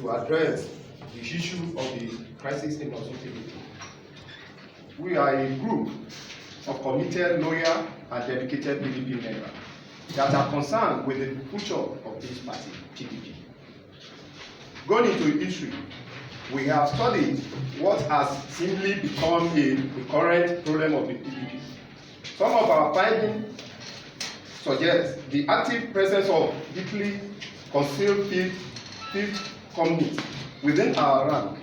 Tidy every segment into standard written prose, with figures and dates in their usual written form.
to address the issue of the crisis in Osun State. We are a group of committed, loyal, and dedicated PDP members that are concerned with the future of this party, PDP. Going into history, we have studied what has simply become a recurrent problem of the PDP. Some of our findings suggest the active presence of deeply concealed fifth companies within our rank.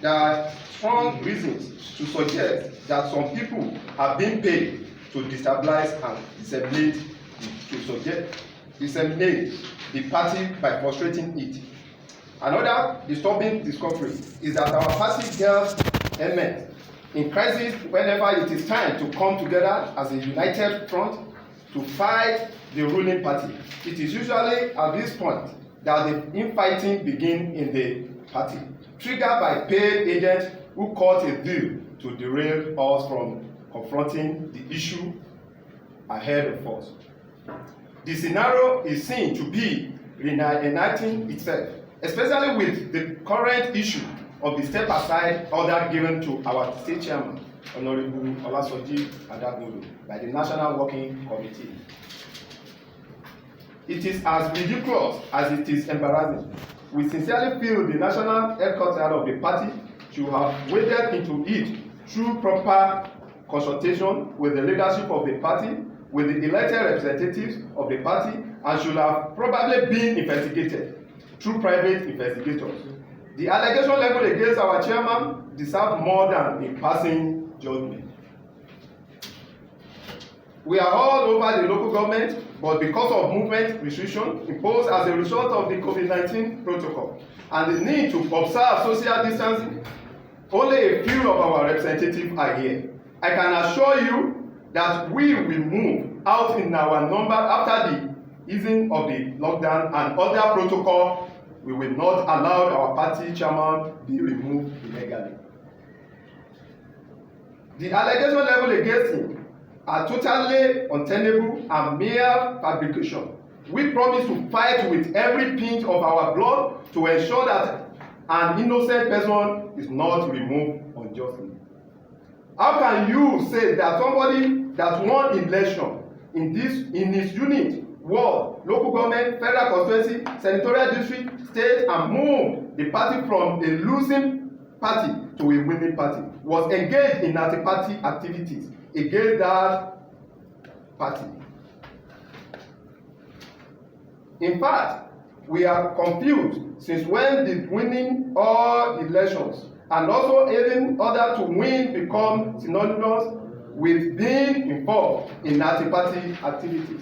There are strong reasons to suggest that some people have been paid to destabilize and disseminate the party by frustrating it. Another disturbing discovery is that our party girls element in crisis whenever it is time to come together as a united front to fight the ruling party. It is usually at this point that the infighting begins in the party, triggered by paid agents who cut a deal to derail us from confronting the issue ahead of us. The scenario is seen to be reenacting itself, especially with the current issue of the step-aside order given to our state chairman, Honorable Olasoji Adagodo, by the National Working Committee. It is as ridiculous as it is embarrassing. We sincerely feel the national headquarters of the party should have waded into it through proper consultation with the leadership of the party, with the elected representatives of the party, and should have probably been investigated through private investigators. The allegation leveled against our chairman deserves more than a passing judgment. We are all over the local government, but because of movement restriction imposed as a result of the COVID-19 protocol and the need to observe social distancing, only a few of our representatives are here. I can assure you that we will move out in our number after the easing of the lockdown and other protocol. We will not allow our party chairman be removed illegally. The allegation leveled against him are totally untenable and mere fabrication. We promise to fight with every pinch of our blood to ensure that an innocent person is not removed unjustly. How can you say that somebody that won election in his unit, ward, local government, federal constituency, senatorial district, state, and moved the party from a losing party to a winning party, was engaged in anti-party activities against that party? In fact, we are confused since when did winning all elections and also aiding others to win become synonymous with being involved in anti-party activities.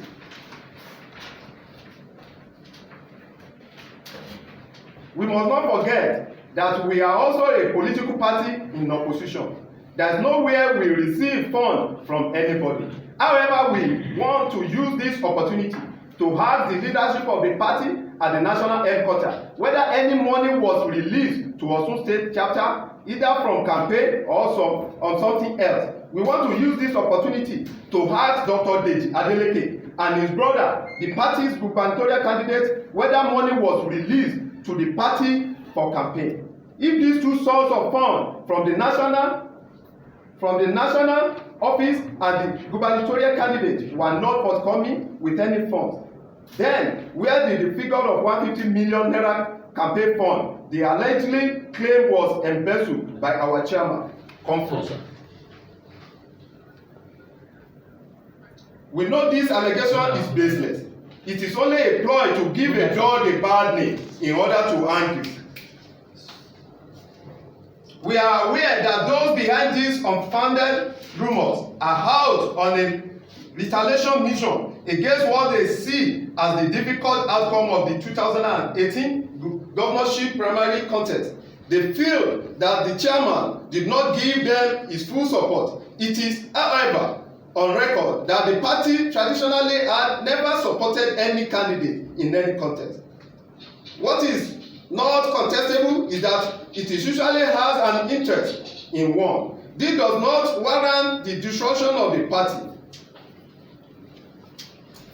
We must not forget that we are also a political party in opposition. There is nowhere we receive funds from anybody. However, we want to use this opportunity to ask the leadership of the party at the national headquarters whether any money was released to Osun State chapter, either from campaign or on something else. We want to use this opportunity to ask Dr. Deji Adeleke and his brother, the party's gubernatorial candidate, whether money was released to the party for campaign. If these two sources of funds from the national office and the gubernatorial candidate were not forthcoming with any funds, then where did the figure of 150 million naira campaign fund the allegedly claim was embezzled by our chairman come from? We know this allegation is baseless. It is only a ploy to give a judge a bad name in order to argue. We are aware that those behind these unfounded rumors are out on a retaliation mission against what they see as the difficult outcome of the 2018 governorship primary contest. They feel that the chairman did not give them his full support. It is, however, on record that the party traditionally had never supported any candidate in any contest. What is not contestable is that it usually has an interest in one. This does not warrant the destruction of the party.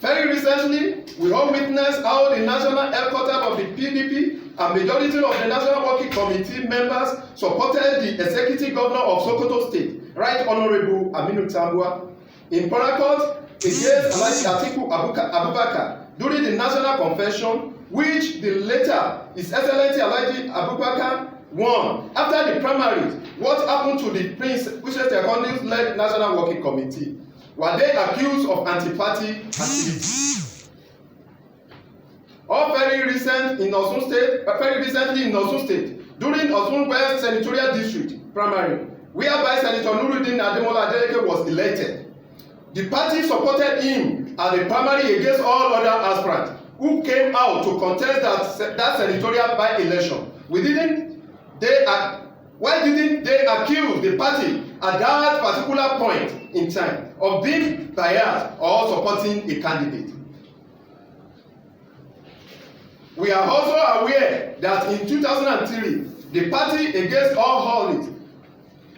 Very recently, we all witnessed how the national headquarters of the PDP a majority of the National Working Committee members supported the Executive Governor of Sokoto State, Right Honorable Aminu Tambuwa, in Paracourt against Alhaji Atiku Abubakar during the National Convention, which the later His Excellency Alhaji Abubakar won. After the primaries, what happened to the Prince Uche Secondus-led National Working Committee? Were they accused of anti-party activity? All very recently in Osun State, during Osun West Senatorial District primary, whereby Senator Nuruddin Ademola Adeleke was elected, the party supported him at the primary against all other aspirants who came out to contest that senatorial by-election. Why didn't they accuse the party at that particular point in time of being biased or supporting a candidate? We are also aware that in 2003, the party against all odds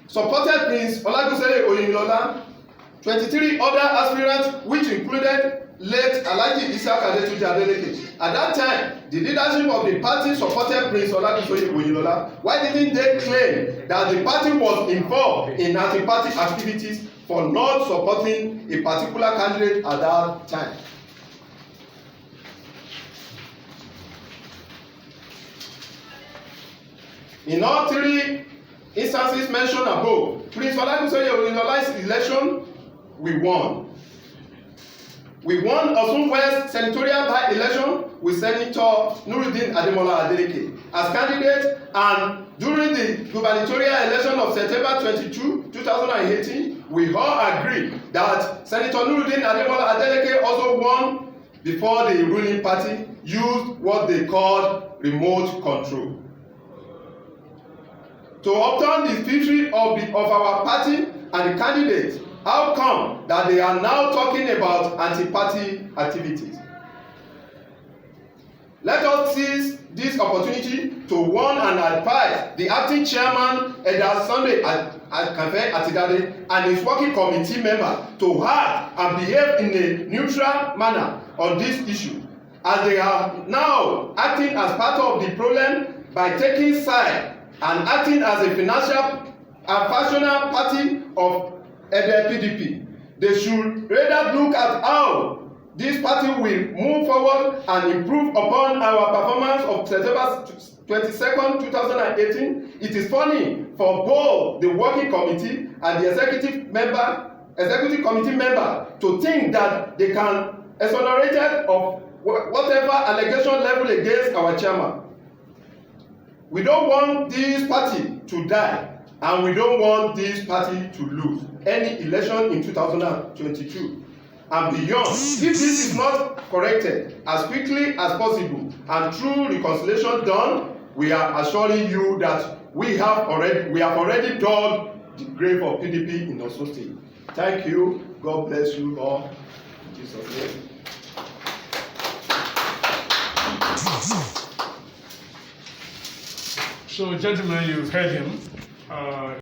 supported Prince Olagusere Oyinlola, 23 other aspirants, which included late Alhaji Isiaq Adetunji Adeleke. At that time, the leadership of the party supported Prince Olagusere Oyinlola. Why didn't they claim that the party was involved in anti-party activities for not supporting a particular candidate at that time? In all three instances mentioned above, Prince Olagusere Oyinlola's election, we won. We won Osun West senatorial by-election with Senator Nuruddin Ademola Adeleke as candidate, and during the gubernatorial election of September 22, 2018, we all agreed that Senator Nuruddin Ademola Adeleke also won before the ruling party used what they called remote control. To obtain the victory of our party and the candidates, how come that they are now talking about anti-party activities? Let us seize this opportunity to warn and advise the acting chairman, Eda Sunday Akanfe Atidade, and his working committee member to act and behave in a neutral manner on this issue, as they are now acting as part of the problem by taking side and acting as a financial and factional party of the PDP. They should rather look at how this party will move forward and improve upon our performance of September 22nd, 2018. It is funny for both the working committee and the executive committee member to think that they can exonerate of whatever allegation level against our chairman. We don't want this party to die, and we don't want this party to lose any election in 2022 and beyond. If this is not corrected as quickly as possible and through reconciliation done, we are assuring you that we have already dug the grave of PDP in Osun State. Thank you. God bless you all. In Jesus' name. So, gentlemen, you've heard him.